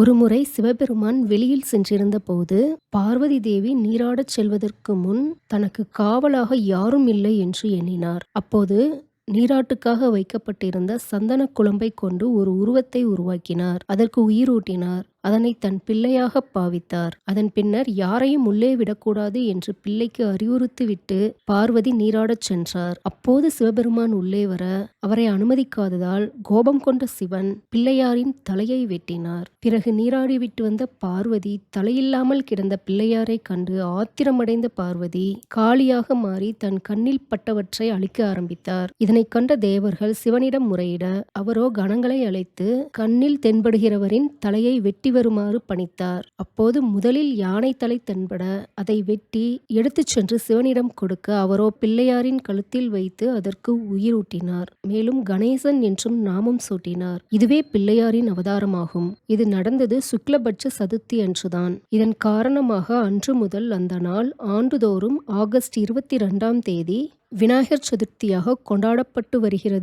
ஒருமுறை சிவபெருமான் வெளியில் சென்றிருந்த போது பார்வதி தேவி நீராடச் செல்வதற்கு முன் தனக்கு காவலாக யாரும் இல்லை என்று எண்ணினார். அப்போது நீராட்டுக்காக வைக்கப்பட்டிருந்த சந்தனக் குழம்பைக் கொண்டு ஒரு உருவத்தை உருவாக்கினார். அதற்கு உயிரூட்டினார். அதனை தன் பிள்ளையாகப் பாவித்தார். அதன் பின்னர் யாரையும் உள்ளே விடக்கூடாது என்று பிள்ளைக்கு அறிவுறுத்திவிட்டு பார்வதி நீராடச் சென்றார். அப்போது சிவபெருமான் உள்ளே வர அவரை அனுமதிக்காததால் கோபம் கொண்ட சிவன் பிள்ளையாரின் தலையை வெட்டினார். பிறகு நீராடிவிட்டு வந்த பார்வதி தலையில்லாமல் கிடந்த பிள்ளையாரை கண்டு ஆத்திரமடைந்த பார்வதி காளியாக மாறி தன் கண்ணில் பட்டவற்றை அழிக்க ஆரம்பித்தார். இதனைக் கண்ட தேவர்கள் சிவனிடம் முறையிட அவரோ கணங்களை அழைத்து கண்ணில் தென்படுகிறவரின் தலையை வெட்டி வருமாறு பணித்தார். அப்போது முதலில் யானை தலை தென்பட அதை வெட்டி எடுத்துச் சென்று சிவனிடம் கொடுக்க அவரோ பிள்ளையாரின் கழுத்தில் வைத்து அதற்கு உயிரூட்டினார். மேலும் கணேசன் என்றும் நாமம் சூட்டினார். இதுவே பிள்ளையாரின் அவதாரமாகும். இது நடந்தது சுக்லபட்ச சதுர்த்தி அன்றுதான். இதன் காரணமாக அன்று முதல் அந்த நாள் ஆண்டுதோறும் ஆகஸ்ட் 22ஆம் தேதி விநாயகர் சதுர்த்தியாக கொண்டாடப்பட்டு வருகிறது.